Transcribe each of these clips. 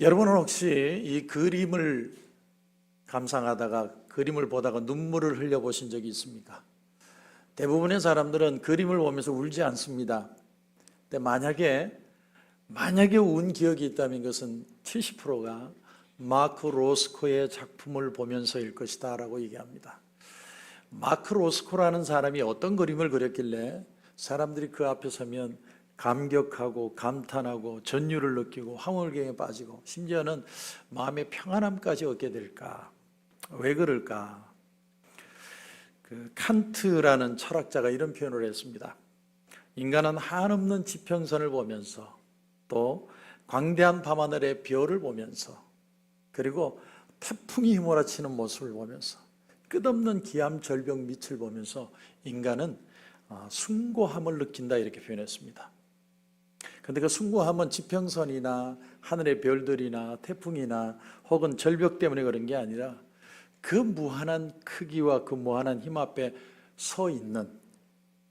여러분은 혹시 이 그림을 감상하다가 그림을 보다가 눈물을 흘려보신 적이 있습니까? 대부분의 사람들은 그림을 보면서 울지 않습니다. 근데 만약에 운 기억이 있다면 그것은 70%가 마크 로스코의 작품을 보면서일 것이다 라고 얘기합니다. 마크 로스코라는 사람이 어떤 그림을 그렸길래 사람들이 그 앞에 서면 감격하고 감탄하고 전율을 느끼고 황홀경에 빠지고 심지어는 마음의 평안함까지 얻게 될까? 왜 그럴까? 칸트라는 철학자가 이런 표현을 했습니다. 인간은 한없는 지평선을 보면서 또 광대한 밤하늘의 별을 보면서 그리고 태풍이 휘몰아치는 모습을 보면서 끝없는 기암 절벽 밑을 보면서 인간은 숭고함을 느낀다 이렇게 표현했습니다. 그런데 그 숭고함은 지평선이나 하늘의 별들이나 태풍이나 혹은 절벽 때문에 그런 게 아니라 그 무한한 크기와 그 무한한 힘 앞에 서 있는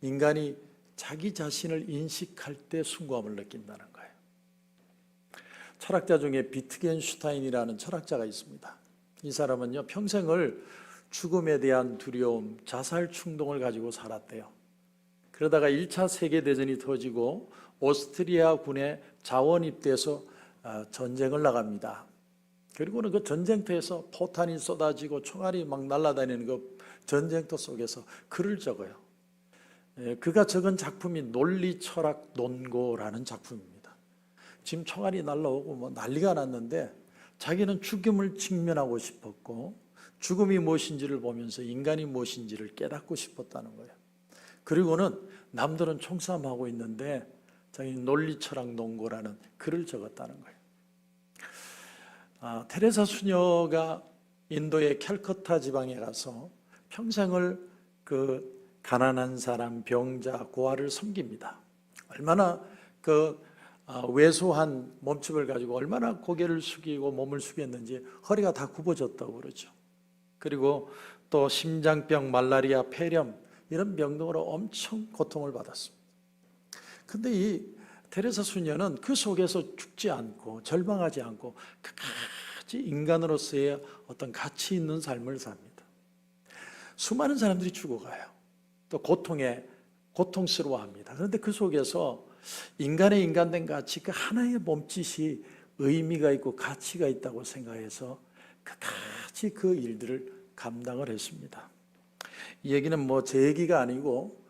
인간이 자기 자신을 인식할 때 숭고함을 느낀다는 거예요. 철학자 중에 비트겐슈타인이라는 철학자가 있습니다. 이 사람은요, 평생을 죽음에 대한 두려움, 자살 충동을 가지고 살았대요. 그러다가 1차 세계대전이 터지고 오스트리아 군에 자원 입대해서 전쟁을 나갑니다. 그리고는 그 전쟁터에서 포탄이 쏟아지고 총알이 막 날아다니는 그 전쟁터 속에서 글을 적어요. 그가 적은 작품이 논리철학 논고라는 작품입니다. 지금 총알이 날아오고 뭐 난리가 났는데 자기는 죽음을 직면하고 싶었고 죽음이 무엇인지를 보면서 인간이 무엇인지를 깨닫고 싶었다는 거예요. 그리고는 남들은 총싸움하고 있는데 자기는 논리철학 논고라는 글을 적었다는 거예요. 테레사 수녀가 인도의 캘커타 지방에 가서 평생을 그 가난한 사람, 병자, 고아를 섬깁니다. 얼마나 왜소한 몸집을 가지고 얼마나 고개를 숙이고 몸을 숙였는지 허리가 다 굽어졌다고 그러죠. 그리고 또 심장병, 말라리아, 폐렴 이런 병등으로 엄청 고통을 받았습니다. 근데 이 테레사 수녀는 그 속에서 죽지 않고 절망하지 않고 끝까지 인간으로서의 어떤 가치 있는 삶을 삽니다. 수많은 사람들이 죽어가요. 또 고통스러워합니다. 그런데 그 속에서 인간의 인간된 가치, 그 하나의 몸짓이 의미가 있고 가치가 있다고 생각해서 끝까지 그 일들을 감당을 했습니다. 이 얘기는 뭐 제 얘기가 아니고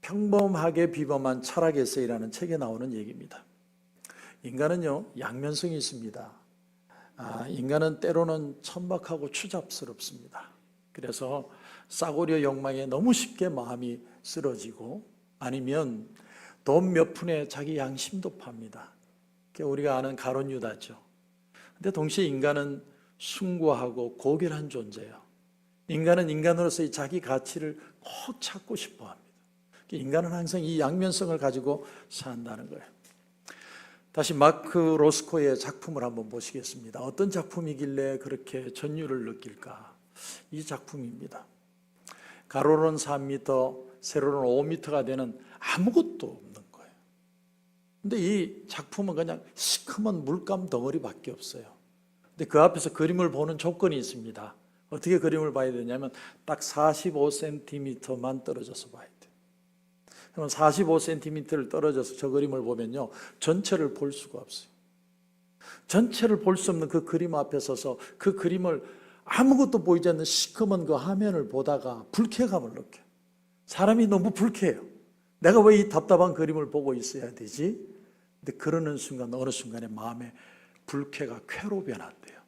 평범하게 비범한 철학 에세이라는 책에 나오는 얘기입니다. 인간은요, 양면성이 있습니다. 인간은 때로는 천박하고 추잡스럽습니다. 그래서 싸구려 욕망에 너무 쉽게 마음이 쓰러지고 아니면 돈 몇 푼에 자기 양심도 팝니다. 그게 우리가 아는 가룟 유다죠. 근데 동시에 인간은 숭고하고 고결한 존재예요. 인간은 인간으로서의 자기 가치를 꼭 찾고 싶어 합니다. 인간은 항상 이 양면성을 가지고 산다는 거예요. 다시 마크 로스코의 작품을 한번 보시겠습니다. 어떤 작품이길래 그렇게 전율을 느낄까? 이 작품입니다. 가로는 3m, 세로는 5m가 되는 아무것도 없는 거예요. 근데 이 작품은 그냥 시커먼 물감 덩어리밖에 없어요. 근데 그 앞에서 그림을 보는 조건이 있습니다. 어떻게 그림을 봐야 되냐면 딱 45cm만 떨어져서 봐야 돼요. 그럼 45cm를 떨어져서 저 그림을 보면요, 전체를 볼 수가 없어요. 전체를 볼 수 없는 그 그림 앞에 서서 그 그림을 아무것도 보이지 않는 시커먼 그 화면을 보다가 불쾌감을 느껴요. 사람이 너무 불쾌해요. 내가 왜 이 답답한 그림을 보고 있어야 되지? 근데 그러는 순간 어느 순간에 마음의 불쾌가 쾌로 변한대요.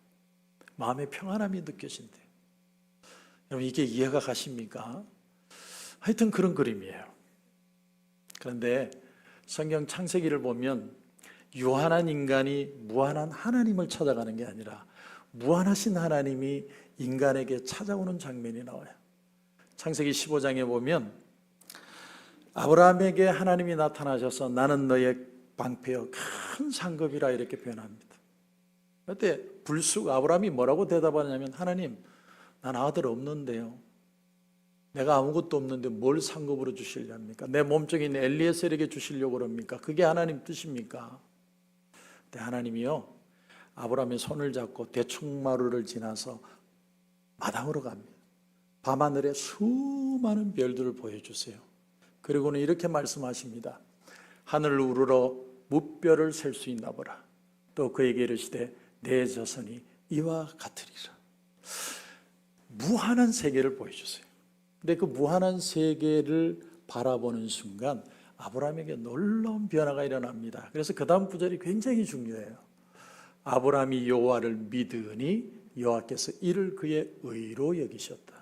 마음의 평안함이 느껴진대요. 여러분, 이게 이해가 가십니까? 하여튼 그런 그림이에요. 그런데 성경 창세기를 보면 유한한 인간이 무한한 하나님을 찾아가는 게 아니라 무한하신 하나님이 인간에게 찾아오는 장면이 나와요. 창세기 15장에 보면 아브라함에게 하나님이 나타나셔서 나는 너의 방패여 큰 상급이라 이렇게 표현합니다. 그때 불쑥 아브라함이 뭐라고 대답하냐면 하나님, 난 아들 없는데요. 내가 아무것도 없는데 뭘 상급으로 주시려합니까? 내 몸속에 있는 엘리에셀에게 주시려고 그럽니까? 그게 하나님 뜻입니까? 근데 하나님이요, 아브라함의 손을 잡고 대충마루를 지나서 마당으로 갑니다. 밤하늘에 수많은 별들을 보여주세요. 그리고는 이렇게 말씀하십니다. 하늘을 우러러 무별을 셀 수 있나 보라. 또 그에게 이르시되 내 자손이 이와 같으리라. 무한한 세계를 보여주세요. 근데 그 무한한 세계를 바라보는 순간 아브라함에게 놀라운 변화가 일어납니다. 그래서 그 다음 구절이 굉장히 중요해요. 아브라함이 여호와를 믿으니 여호와께서 이를 그의 의로 여기셨다.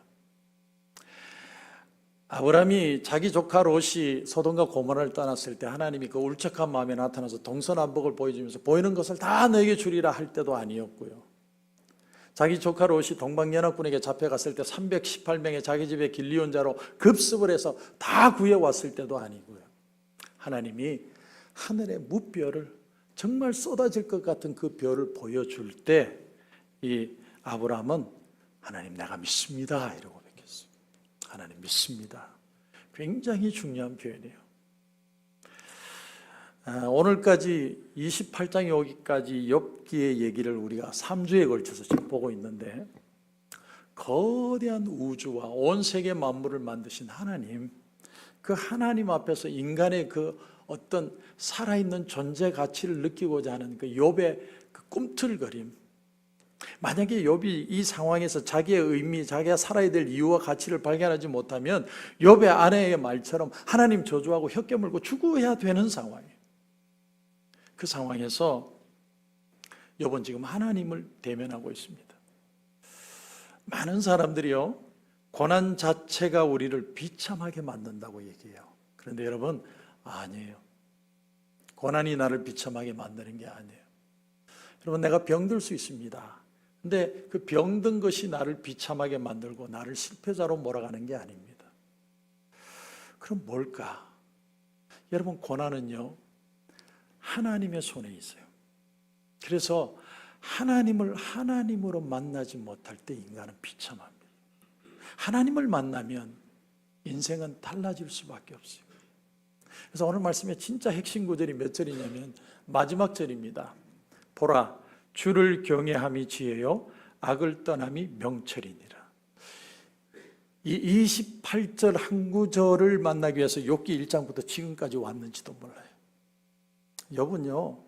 아브라함이 자기 조카 롯이 소돔과 고모라를 떠났을 때 하나님이 그 울적한 마음에 나타나서 동서남북을 보여주면서 보이는 것을 다 너에게 주리라 할 때도 아니었고요. 자기 조카 롯이 동방연합군에게 잡혀갔을 때 318명의 자기 집에 길리온 자로 급습을 해서 다 구해왔을 때도 아니고요. 하나님이 하늘의 무별을 정말 쏟아질 것 같은 그 별을 보여줄 때 이 아브라함은 하나님 내가 믿습니다 이러고 뵙겠어요. 하나님 믿습니다. 굉장히 중요한 표현이에요. 오늘까지 28장에 오기까지 욥기의 얘기를 우리가 3주에 걸쳐서 지금 보고 있는데 거대한 우주와 온 세계 만물을 만드신 하나님, 그 하나님 앞에서 인간의 그 어떤 살아있는 존재 가치를 느끼고자 하는 그 욥의 그 꿈틀거림, 만약에 욥이 이 상황에서 자기의 의미, 자기가 살아야 될 이유와 가치를 발견하지 못하면 욥의 아내의 말처럼 하나님 저주하고 혀 깨물고 죽어야 되는 상황이에요. 그 상황에서 욥은 지금 하나님을 대면하고 있습니다. 많은 사람들이요, 고난 자체가 우리를 비참하게 만든다고 얘기해요. 그런데 여러분, 아니에요. 고난이 나를 비참하게 만드는 게 아니에요. 여러분, 내가 병들 수 있습니다. 근데 그 병든 것이 나를 비참하게 만들고 나를 실패자로 몰아가는 게 아닙니다. 그럼 뭘까? 여러분, 고난은요, 하나님의 손에 있어요. 그래서 하나님을 하나님으로 만나지 못할 때 인간은 비참합니다. 하나님을 만나면 인생은 달라질 수밖에 없어요. 그래서 오늘 말씀의 진짜 핵심 구절이 몇 절이냐면 마지막 절입니다. 보라, 주를 경외함이 지혜요 악을 떠남이 명철이니라. 이 28절 한 구절을 만나기 위해서 욥기 1장부터 지금까지 왔는지도 몰라요. 욥은요,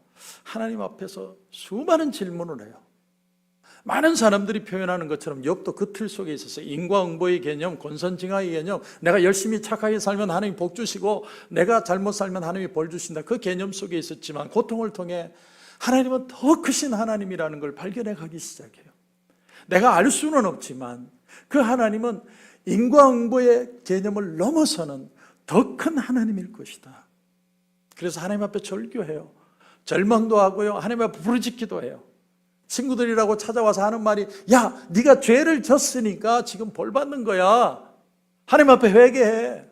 하나님 앞에서 수많은 질문을 해요. 많은 사람들이 표현하는 것처럼 욥도 그 틀 속에 있어서 인과응보의 개념, 권선징악의 개념, 내가 열심히 착하게 살면 하나님이 복 주시고 내가 잘못 살면 하나님이 벌 주신다, 그 개념 속에 있었지만 고통을 통해 하나님은 더 크신 하나님이라는 걸 발견해 가기 시작해요. 내가 알 수는 없지만 그 하나님은 인과응보의 개념을 넘어서는 더 큰 하나님일 것이다. 그래서 하나님 앞에 절규해요. 절망도 하고요, 하나님 앞에 부르짖기도 해요. 친구들이라고 찾아와서 하는 말이, 야, 네가 죄를 졌으니까 지금 벌 받는 거야. 하나님 앞에 회개해.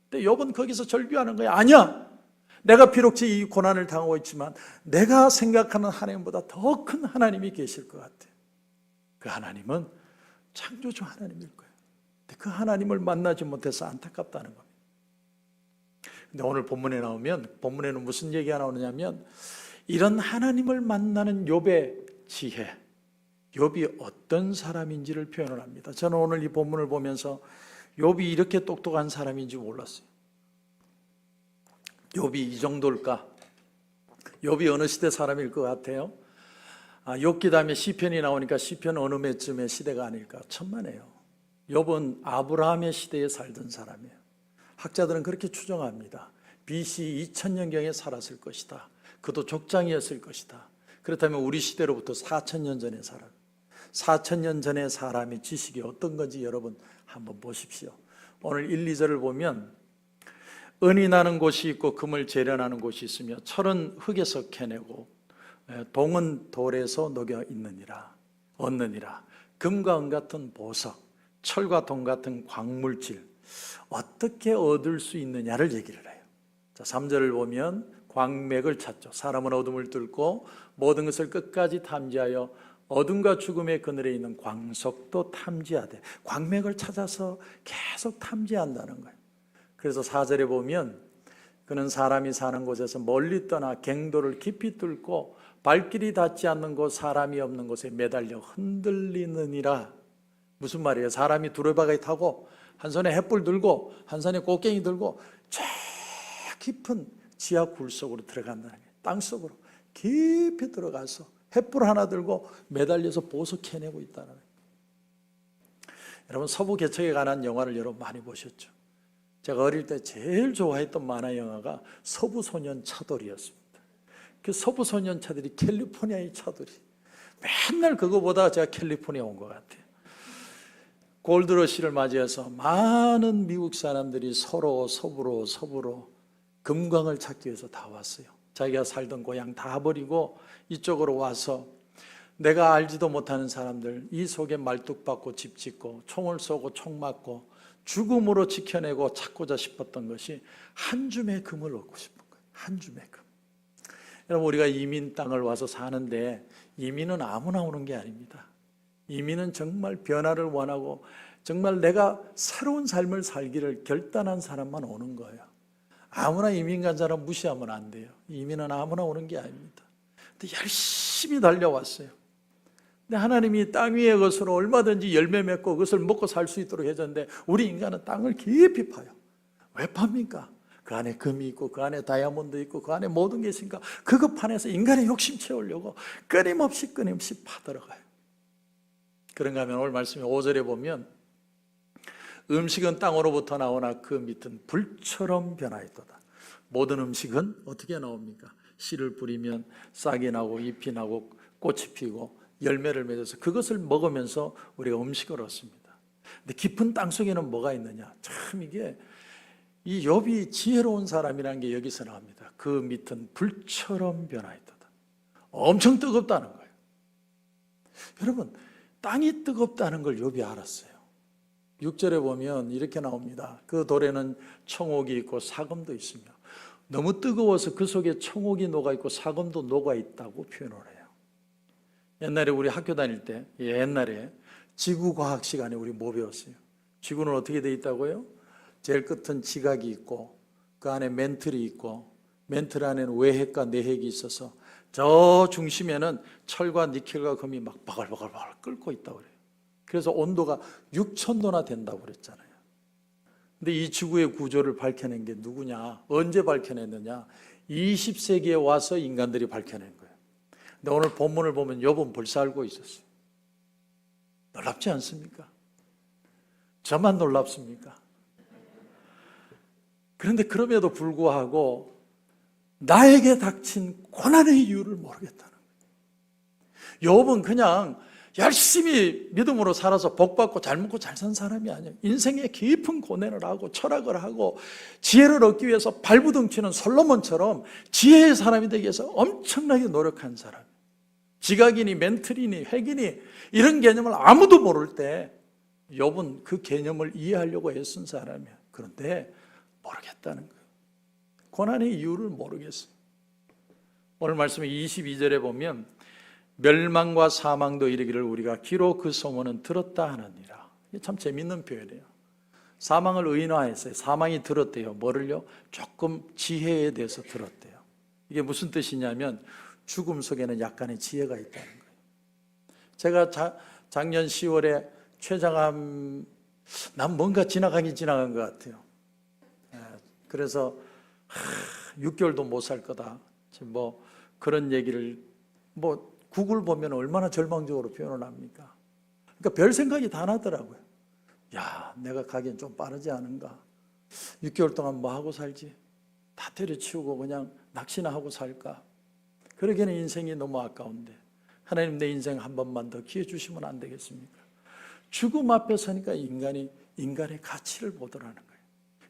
근데 욥은 거기서 절규하는 거야. 아니야, 내가 비록 이 고난을 당하고 있지만 내가 생각하는 하나님보다 더 큰 하나님이 계실 것 같아. 그 하나님은 창조주 하나님일 거예요. 근데 그 하나님을 만나지 못해서 안타깝다는 겁니다. 근데 오늘 본문에 나오면, 본문에는 무슨 얘기가 나오느냐면 이런 하나님을 만나는 욥의 지혜, 욥이 어떤 사람인지를 표현을 합니다. 저는 오늘 이 본문을 보면서 욥이 이렇게 똑똑한 사람인지 몰랐어요. 욥이 이 정도일까? 욥이 어느 시대 사람일 것 같아요? 욥기 다음에 시편이 나오니까 시편 어느 매쯤의 시대가 아닐까? 천만에요. 욥은 아브라함의 시대에 살던 사람이에요. 학자들은 그렇게 추정합니다. BC 2000년경에 살았을 것이다. 그도 족장이었을 것이다. 그렇다면 우리 시대로부터 4000년 전의 사람, 4000년 전의 사람의 지식이 어떤 건지 여러분 한번 보십시오. 오늘 1, 2절을 보면 은이 나는 곳이 있고 금을 재련하는 곳이 있으며 철은 흙에서 캐내고 동은 돌에서 녹여 있느니라, 얻느니라. 금과 은 같은 보석, 철과 동 같은 광물질, 어떻게 얻을 수 있느냐를 얘기를 해요. 자, 3절을 보면 광맥을 찾죠. 사람은 어둠을 뚫고 모든 것을 끝까지 탐지하여 어둠과 죽음의 그늘에 있는 광석도 탐지하되, 광맥을 찾아서 계속 탐지한다는 거예요. 그래서 4절에 보면 그는 사람이 사는 곳에서 멀리 떠나 갱도를 깊이 뚫고 발길이 닿지 않는 곳, 사람이 없는 곳에 매달려 흔들리느니라. 무슨 말이에요? 사람이 두레바가지 타고 한 손에 횃불 들고 한 손에 꽃갱이 들고 저 깊은 지하 굴 속으로 들어간다는 거예요. 땅속으로 깊이 들어가서 횃불 하나 들고 매달려서 보석 캐내고 있다는 거예요. 여러분, 서부 개척에 관한 영화를 여러분 많이 보셨죠? 제가 어릴 때 제일 좋아했던 만화 영화가 서부소년 차돌이었습니다. 그 서부소년 차들이 캘리포니아의 차돌이 맨날 그거 보다가 제가 캘리포니아 온 것 같아요. 골드러시를 맞이해서 많은 미국 사람들이 서로 서부로 금광을 찾기 위해서 다 왔어요. 자기가 살던 고향 다 버리고 이쪽으로 와서 내가 알지도 못하는 사람들, 이 속에 말뚝박고 집 짓고 총을 쏘고 총 맞고 죽음으로 지켜내고 찾고자 싶었던 것이 한 줌의 금을 얻고 싶은 거예요. 한 줌의 금. 여러분, 우리가 이민 땅을 와서 사는데 이민은 아무나 오는 게 아닙니다. 이민은 정말 변화를 원하고 정말 내가 새로운 삶을 살기를 결단한 사람만 오는 거예요. 아무나 이민 간 사람 무시하면 안 돼요. 이민은 아무나 오는 게 아닙니다. 근데 열심히 달려왔어요. 근데 하나님이 땅 위의 것으로 얼마든지 열매 맺고 그것을 먹고 살 수 있도록 해줬는데 우리 인간은 땅을 깊이 파요. 왜 팝니까? 그 안에 금이 있고 그 안에 다이아몬드 있고 그 안에 모든 게 있으니까 그것 판에서 인간의 욕심 채우려고 끊임없이 파들어가요. 그런가 하면 오늘 말씀에 5절에 보면 음식은 땅으로부터 나오나 그 밑은 불처럼 변하였도다. 모든 음식은 어떻게 나옵니까? 씨를 뿌리면 싹이 나고 잎이 나고 꽃이 피고 열매를 맺어서 그것을 먹으면서 우리가 음식을 얻습니다. 근데 깊은 땅 속에는 뭐가 있느냐? 참 이게 이 욥이 지혜로운 사람이라는 게 여기서 나옵니다. 그 밑은 불처럼 변하였도다. 엄청 뜨겁다는 거예요. 여러분, 땅이 뜨겁다는 걸 욥이 알았어요. 6절에 보면 이렇게 나옵니다. 그 돌에는 청옥이 있고 사금도 있으며 너무 뜨거워서 그 속에 청옥이 녹아있고 사금도 녹아있다고 표현을 해요. 옛날에 우리 학교 다닐 때 옛날에 지구과학 시간에 우리 뭐 배웠어요? 지구는 어떻게 되어 있다고요? 제일 끝은 지각이 있고 그 안에 멘틀이 있고 멘틀 안에는 외핵과 내핵이 있어서 저 중심에는 철과 니켈과 금이 막 바글바글 끓고 있다고 그래요. 그래서 온도가 6,000도나 된다고 그랬잖아요. 근데 이 지구의 구조를 밝혀낸 게 누구냐? 언제 밝혀냈느냐? 20세기에 와서 인간들이 밝혀낸 거예요. 근데 오늘 본문을 보면 욥은 벌써 알고 있었어요. 놀랍지 않습니까? 저만 놀랍습니까? 그런데 그럼에도 불구하고 나에게 닥친 고난의 이유를 모르겠다는 거예요. 욥은 그냥 열심히 믿음으로 살아서 복받고 잘 먹고 잘 산 사람이 아니에요. 인생에 깊은 고뇌를 하고 철학을 하고 지혜를 얻기 위해서 발부둥치는 솔로몬처럼 지혜의 사람이 되기 위해서 엄청나게 노력한 사람. 지각이니 멘틀이니 핵이니 이런 개념을 아무도 모를 때 욥은 그 개념을 이해하려고 애쓴 사람이야. 그런데 모르겠다는 거예요. 고난의 이유를 모르겠어요. 오늘 말씀에 22절에 보면 멸망과 사망도 이르기를 우리가 기로 그 소문은 들었다 하느니라. 이게 참 재밌는 표현이에요. 사망을 의인화했어요. 사망이 들었대요. 뭐를요? 조금 지혜에 대해서 들었대요. 이게 무슨 뜻이냐면 죽음 속에는 약간의 지혜가 있다는 거예요. 제가 작년 10월에 췌장암, 난 뭔가 지나간 것 같아요. 그래서 6개월도 못 살 거다. 뭐 그런 얘기를 구글 보면 얼마나 절망적으로 표현을 합니까? 그러니까 별 생각이 다 나더라고요. 야, 내가 가기엔 좀 빠르지 않은가? 6개월 동안 뭐 하고 살지? 다 때려치우고 그냥 낚시나 하고 살까? 그러기에는 인생이 너무 아까운데 하나님 내 인생 한 번만 더 기회 주시면 안 되겠습니까? 죽음 앞에 서니까 인간의 가치를 보더라는 거예요.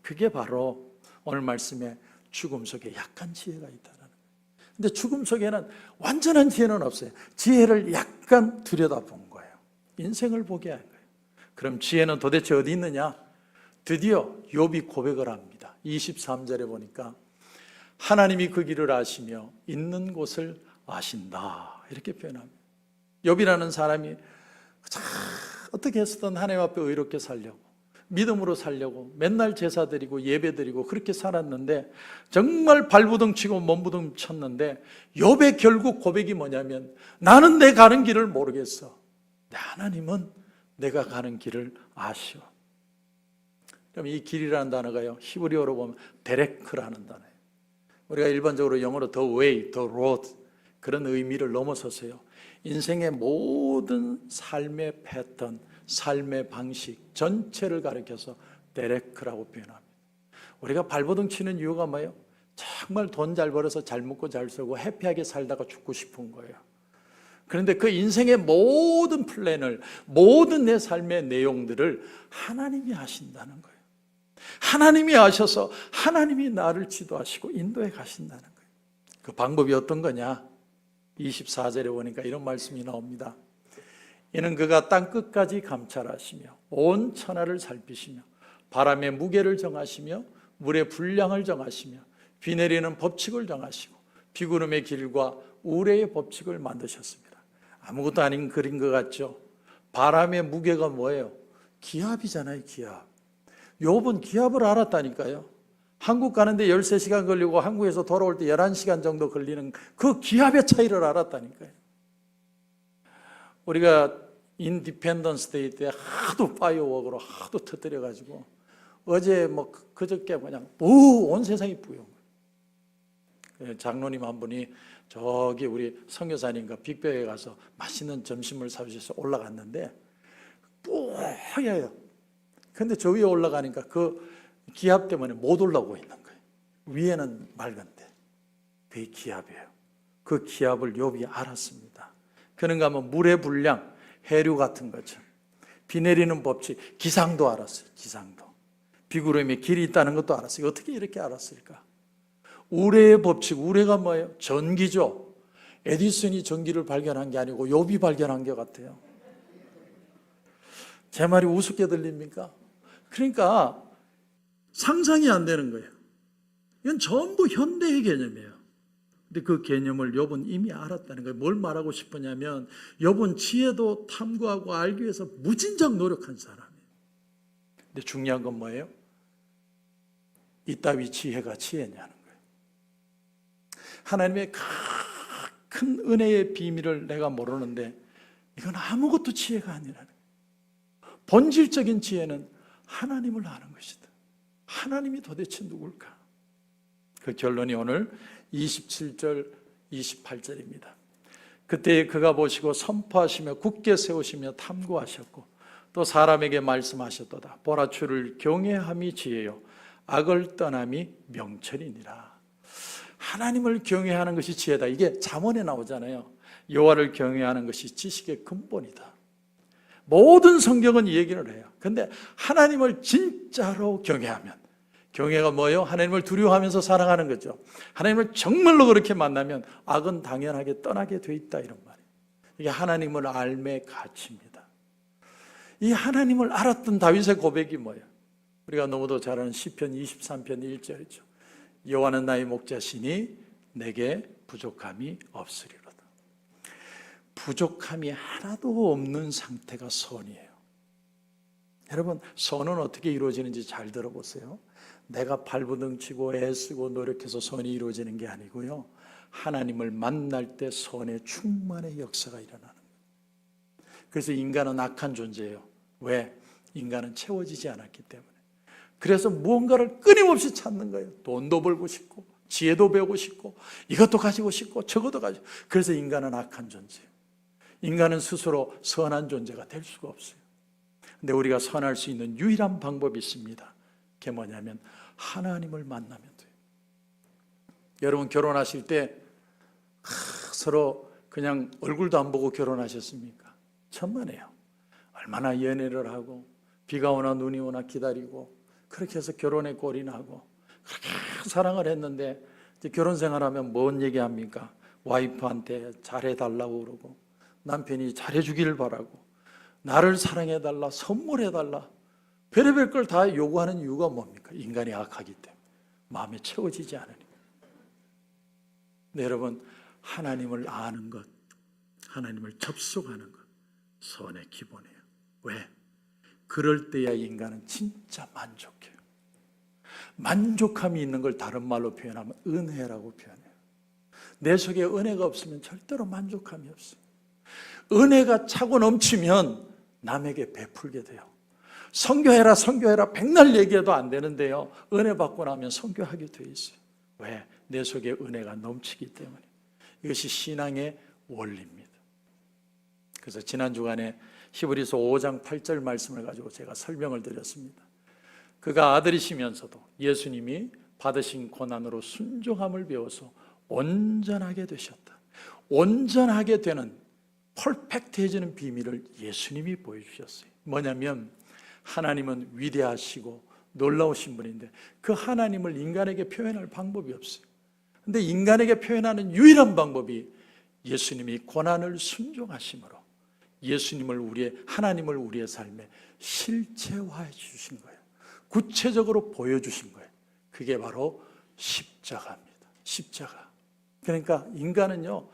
그게 바로 오늘 말씀에 죽음 속에 약간 지혜가 있다는 거예요. 근데 죽음 속에는 완전한 지혜는 없어요. 지혜를 약간 들여다본 거예요. 인생을 보게 한 거예요. 그럼 지혜는 도대체 어디 있느냐? 드디어 욥이 고백을 합니다. 23절에 보니까 하나님이 그 길을 아시며 있는 곳을 아신다 이렇게 표현합니다. 욥이라는 사람이 어떻게 해서든 하나님 앞에 의롭게 살려고 믿음으로 살려고 맨날 제사 드리고 예배 드리고 그렇게 살았는데 정말 발부둥 치고 몸부둥 쳤는데 욥의 결국 고백이 뭐냐면 나는 내 가는 길을 모르겠어. 하나님은 내가 가는 길을 아시오. 그럼 이 길이라는 단어가요, 히브리어로 보면 데레크라는 단어예요. 우리가 일반적으로 영어로 the way, the road 그런 의미를 넘어서서요, 인생의 모든 삶의 패턴, 삶의 방식 전체를 가리켜서 데레크라고 표현합니다. 우리가 발버둥 치는 이유가 뭐예요? 정말 돈 잘 벌어서 잘 먹고 잘 살고 해피하게 살다가 죽고 싶은 거예요. 그런데 그 인생의 모든 플랜을, 모든 내 삶의 내용들을 하나님이 하신다는 거예요. 하나님이 아셔서 하나님이 나를 지도하시고 인도해 가신다는 거예요. 그 방법이 어떤 거냐? 24절에 보니까 이런 말씀이 나옵니다. 이는 그가 땅 끝까지 감찰하시며 온 천하를 살피시며 바람의 무게를 정하시며 물의 분량을 정하시며 비 내리는 법칙을 정하시고 비구름의 길과 우레의 법칙을 만드셨습니다. 아무것도 아닌 글인 것 같죠? 바람의 무게가 뭐예요? 기압이잖아요, 기압. 욥은 기압을 알았다니까요. 한국 가는데 13시간 걸리고 한국에서 돌아올 때 11시간 정도 걸리는 그 기압의 차이를 알았다니까요. 우리가 인디펜던스 데이 때 하도 파이어웍으로 하도 터뜨려가지고 어제 뭐 그저께 그냥 온 세상이 뿌연 거예요. 장로님 한 분이 저기 우리 선교사님과 빅베어에 가서 맛있는 점심을 사주셔서 올라갔는데 뿌여요. 근데 저 위에 올라가니까 그 기압 때문에 못 올라오고 있는 거예요. 위에는 맑은데 그게 기압이에요. 그 기압을 욥이 알았습니다. 그런가 하면 물의 분량, 해류 같은 거죠. 비 내리는 법칙, 기상도 알았어요. 기상도. 비구름에 길이 있다는 것도 알았어요. 어떻게 이렇게 알았을까? 우레의 법칙, 우레가 뭐예요? 전기죠. 에디슨이 전기를 발견한 게 아니고 욥이 발견한 것 같아요. 제 말이 우습게 들립니까? 그러니까 상상이 안 되는 거예요. 이건 전부 현대의 개념이에요. 근데 그 개념을 욥은 이미 알았다는 거예요. 뭘 말하고 싶으냐면 욥은 지혜도 탐구하고 알기 위해서 무진장 노력한 사람이에요. 근데 중요한 건 뭐예요? 이따위 지혜가 지혜냐는 거예요. 하나님의 큰 은혜의 비밀을 내가 모르는데 이건 아무것도 지혜가 아니라는 거예요. 본질적인 지혜는 하나님을 아는 것이다. 하나님이 도대체 누굴까? 그 결론이 오늘 27절, 28절입니다. 그때 그가 보시고 선포하시며 굳게 세우시며 탐구하셨고 또 사람에게 말씀하셨도다. 보라 주를 경외함이 지혜요 악을 떠남이 명철이니라. 하나님을 경외하는 것이 지혜다. 이게 잠언에 나오잖아요. 여호와를 경외하는 것이 지식의 근본이다. 모든 성경은 이 얘기를 해요. 근데 하나님을 진짜로 경외하면, 경외가 뭐예요? 하나님을 두려워하면서 살아가는 거죠. 하나님을 정말로 그렇게 만나면 악은 당연하게 떠나게 돼 있다, 이런 말이에요. 이게 하나님을 알매 가치입니다. 이 하나님을 알았던 다윗의 고백이 뭐예요? 우리가 너무도 잘 아는 시편 23편 1절이죠. 여호와는 나의 목자시니 내게 부족함이 없으리로다. 부족함이 하나도 없는 상태가 선이에요. 여러분, 선은 어떻게 이루어지는지 잘 들어보세요. 내가 발버둥 치고 애쓰고 노력해서 선이 이루어지는 게 아니고요, 하나님을 만날 때 선의 충만의 역사가 일어나는 거예요. 그래서 인간은 악한 존재예요. 왜? 인간은 채워지지 않았기 때문에. 그래서 무언가를 끊임없이 찾는 거예요. 돈도 벌고 싶고 지혜도 배우고 싶고 이것도 가지고 싶고 저것도 가지고. 그래서 인간은 악한 존재예요. 인간은 스스로 선한 존재가 될 수가 없어요. 근데 우리가 선할 수 있는 유일한 방법이 있습니다. 그게 뭐냐면 하나님을 만나면 돼요. 여러분 결혼하실 때 서로 그냥 얼굴도 안 보고 결혼하셨습니까? 천만에요. 얼마나 연애를 하고 비가 오나 눈이 오나 기다리고 그렇게 해서 결혼에 꼴이 나고 그렇게 사랑을 했는데 이제 결혼 생활하면 뭔 얘기합니까? 와이프한테 잘해달라고 그러고 남편이 잘해주기를 바라고 나를 사랑해달라, 선물해달라, 별의별 걸 다 요구하는 이유가 뭡니까? 인간이 악하기 때문에 마음에 채워지지 않으니까. 네, 여러분, 하나님을 아는 것, 하나님을 접속하는 것, 선의 기본이에요. 왜? 그럴 때야 인간은 진짜 만족해요. 만족함이 있는 걸 다른 말로 표현하면 은혜라고 표현해요. 내 속에 은혜가 없으면 절대로 만족함이 없어요. 은혜가 차고 넘치면 남에게 베풀게 돼요. 선교해라 선교해라 백날 얘기해도 안 되는데요, 은혜 받고 나면 선교하게 돼 있어요. 왜? 내 속에 은혜가 넘치기 때문에. 이것이 신앙의 원리입니다. 그래서 지난 주간에 히브리서 5장 8절 말씀을 가지고 제가 설명을 드렸습니다. 그가 아들이시면서도 예수님이 받으신 고난으로 순종함을 배워서 온전하게 되셨다. 온전하게 되는, 퍼펙트해지는 비밀을 예수님이 보여주셨어요. 뭐냐면 하나님은 위대하시고 놀라우신 분인데 그 하나님을 인간에게 표현할 방법이 없어요. 근데 인간에게 표현하는 유일한 방법이 예수님이 고난을 순종하심으로 하나님을 우리의 삶에 실체화해 주신 거예요. 구체적으로 보여주신 거예요. 그게 바로 십자가입니다. 십자가. 그러니까 인간은요,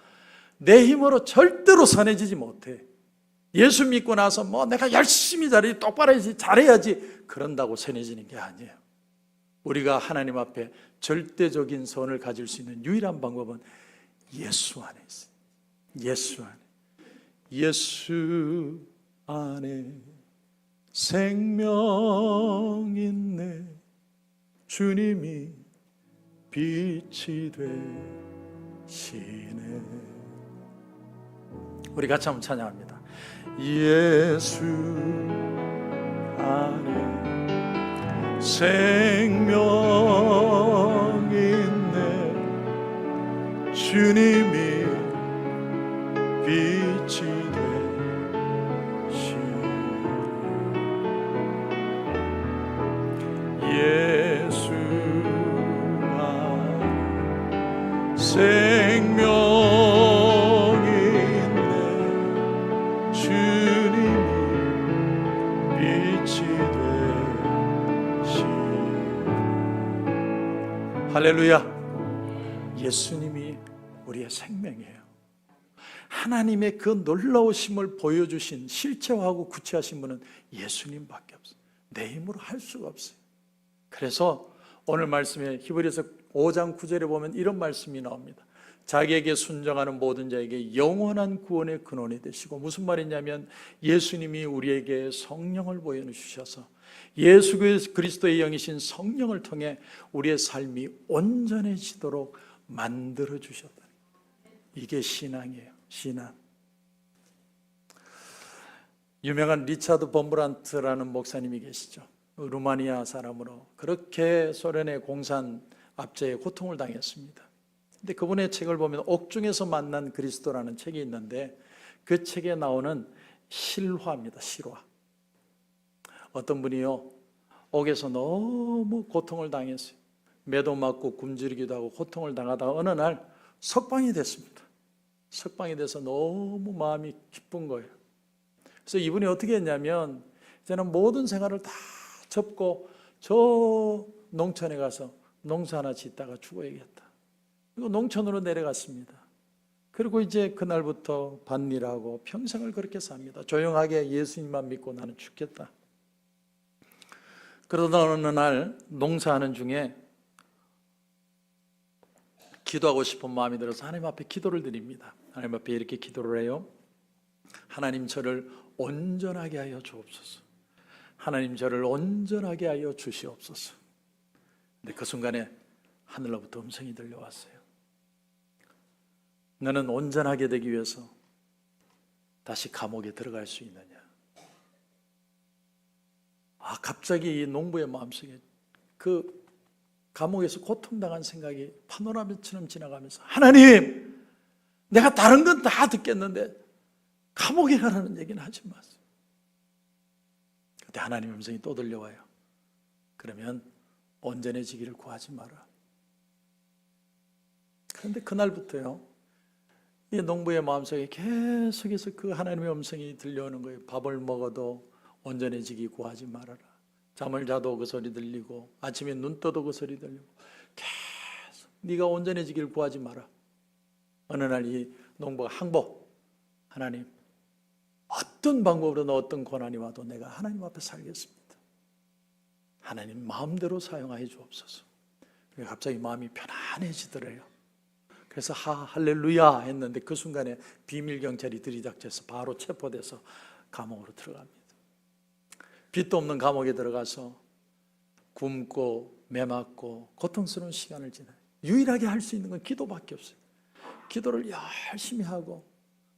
내 힘으로 절대로 선해지지 못해. 예수 믿고 나서 내가 열심히 똑바로 해야지, 잘해야지 그런다고 선해지는 게 아니에요. 우리가 하나님 앞에 절대적인 선을 가질 수 있는 유일한 방법은 예수 안에 있어요. 예수 안에. 예수 안에 생명 있네. 주님이 빛이 되시네. 우리 같이 한번 찬양합니다. 예수 안에 생명 있네. 주님이 빛이 예수 안에 생명 있네. 주님이 빛이 되시네. 할렐루야. 예수님이 우리의 생명이에요. 하나님의 그 놀라우심을 보여주신, 실체화하고 구체하신 분은 예수님밖에 없어요. 내 힘으로 할 수가 없어요. 그래서 오늘 말씀에 히브리서 5장 9절에 보면 이런 말씀이 나옵니다. 자기에게 순종하는 모든 자에게 영원한 구원의 근원이 되시고, 무슨 말이냐면 예수님이 우리에게 성령을 보여주셔서 예수 그리스도의 영이신 성령을 통해 우리의 삶이 온전해지도록 만들어 주셨다. 이게 신앙이에요. 신앙. 유명한 리차드 범브란트라는 목사님이 계시죠. 루마니아 사람으로 그렇게 소련의 공산 압제에 고통을 당했습니다. 근데 그분의 책을 보면 옥중에서 만난 그리스도라는 책이 있는데 그 책에 나오는 실화입니다. 실화. 어떤 분이요, 옥에서 너무 고통을 당했어요. 매도 맞고 굶주리기도 하고 고통을 당하다가 어느 날 석방이 됐습니다. 석방이 돼서 너무 마음이 기쁜 거예요. 그래서 이분이 어떻게 했냐면, 이제는 모든 생활을 다 접고 저 농촌에 가서 농사 하나 짓다가 죽어야겠다. 그리고 농촌으로 내려갔습니다. 그리고 이제 그날부터 밭일하고 평생을 그렇게 삽니다. 조용하게 예수님만 믿고 나는 죽겠다. 그러다 어느 날 농사하는 중에 기도하고 싶은 마음이 들어서 하나님 앞에 기도를 드립니다. 하나님 앞에 이렇게 기도를 해요. 하나님, 저를 온전하게 하여 주옵소서. 하나님, 저를 온전하게 하여 주시옵소서. 근데 그 순간에 하늘로부터 음성이 들려왔어요. 너는 온전하게 되기 위해서 다시 감옥에 들어갈 수 있느냐? 갑자기 이 농부의 마음속에 그 감옥에서 고통당한 생각이 파노라마처럼 지나가면서, 하나님, 내가 다른 건 다 듣겠는데 감옥에 가라는 얘기는 하지 마세요. 그때 하나님의 음성이 또 들려와요. 그러면 온전해지기를 구하지 마라. 그런데 그날부터요, 이 농부의 마음속에 계속해서 그 하나님의 음성이 들려오는 거예요. 밥을 먹어도 온전해지기 구하지 말아라. 잠을 자도 그 소리 들리고, 아침에 눈 떠도 그 소리 들리고, 계속 네가 온전해지기를 구하지 마라. 어느 날 이 농부가 항복, 하나님, 어떤 방법으로든 어떤 고난이 와도 내가 하나님 앞에 살겠습니다. 하나님 마음대로 사용하여 주옵소서. 갑자기 마음이 편안해지더래요. 그래서 할렐루야 했는데 그 순간에 비밀 경찰이 들이닥쳐서 바로 체포돼서 감옥으로 들어갑니다. 빛도 없는 감옥에 들어가서 굶고 매맞고 고통스러운 시간을 지나요. 유일하게 할 수 있는 건 기도밖에 없어요. 기도를 열심히 하고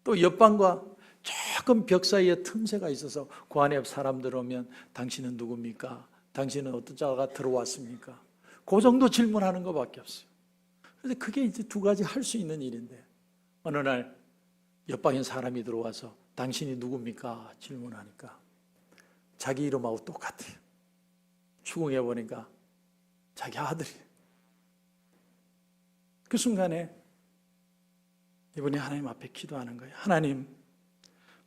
또 옆방과 조금 벽 사이에 틈새가 있어서 그 안에 사람들 오면 당신은 누굽니까? 당신은 어떤 자가 들어왔습니까? 그 정도 질문하는 것밖에 없어요. 그래서 그게 이제 두 가지 할 수 있는 일인데 어느 날 옆방에 사람이 들어와서 당신이 누굽니까? 질문하니까 자기 이름하고 똑같아요. 추궁해 보니까 자기 아들이에요. 그 순간에 이분이 하나님 앞에 기도하는 거예요. 하나님,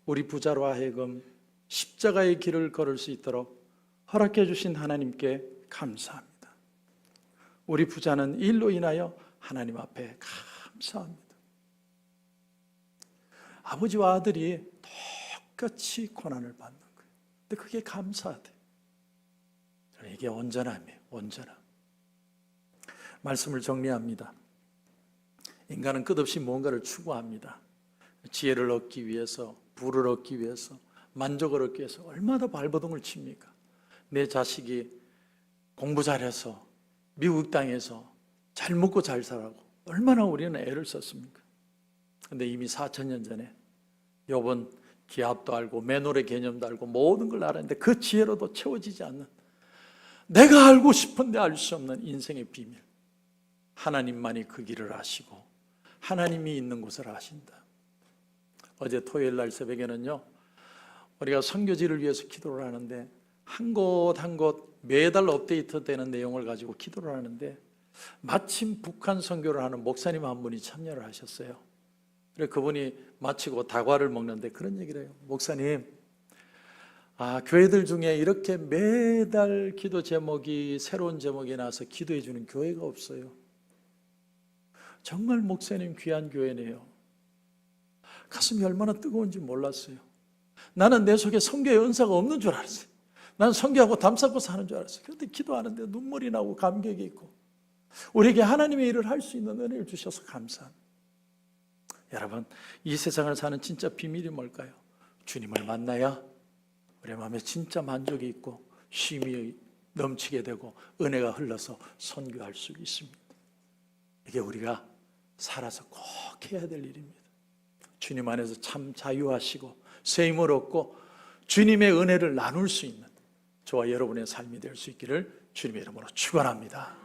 우리 부자로 하여금 십자가의 길을 걸을 수 있도록 허락해 주신 하나님께 감사합니다. 우리 부자는 이 일로 인하여 하나님 앞에 감사합니다. 아버지와 아들이 똑같이 고난을 받는 거예요. 근데 그게 감사하대. 이게 온전함이에요. 온전함. 말씀을 정리합니다. 인간은 끝없이 무언가를 추구합니다. 지혜를 얻기 위해서, 부를 얻기 위해서, 만족을 얻기 위해서 얼마나 발버둥을 칩니까? 내 자식이 공부 잘해서 미국 땅에서 잘 먹고 잘 살라고 얼마나 우리는 애를 썼습니까? 근데 이미 4,000년 전에 욥은 기압도 알고 매놀의 개념도 알고 모든 걸 알았는데 그 지혜로도 채워지지 않는, 내가 알고 싶은데 알 수 없는 인생의 비밀, 하나님만이 그 길을 아시고 하나님이 있는 곳을 아신다. 어제 토요일 날 새벽에는요, 우리가 선교지를 위해서 기도를 하는데 한 곳 한 곳 매달 업데이트 되는 내용을 가지고 기도를 하는데 마침 북한 선교를 하는 목사님 한 분이 참여를 하셨어요. 그래서 그분이 마치고 다과를 먹는데 그런 얘기를 해요. 목사님, 교회들 중에 이렇게 매달 기도 제목이 새로운 제목이 나와서 기도해 주는 교회가 없어요. 정말 목사님 귀한 교회네요. 가슴이 얼마나 뜨거운지 몰랐어요. 나는 내 속에 선교의 은사가 없는 줄 알았어요. 나는 선교하고 담쌓고 사는 줄 알았어요. 그런데 기도하는데 눈물이 나고 감격이 있고 우리에게 하나님의 일을 할 수 있는 은혜를 주셔서 감사합니다. 여러분, 이 세상을 사는 진짜 비밀이 뭘까요? 주님을 만나야 우리 마음에 진짜 만족이 있고 쉼이 넘치게 되고 은혜가 흘러서 선교할 수 있습니다. 이게 우리가 살아서 꼭 해야 될 일입니다. 주님 안에서 참 자유하시고 새 힘을 얻고 주님의 은혜를 나눌 수 있는 저와 여러분의 삶이 될 수 있기를 주님의 이름으로 축원합니다.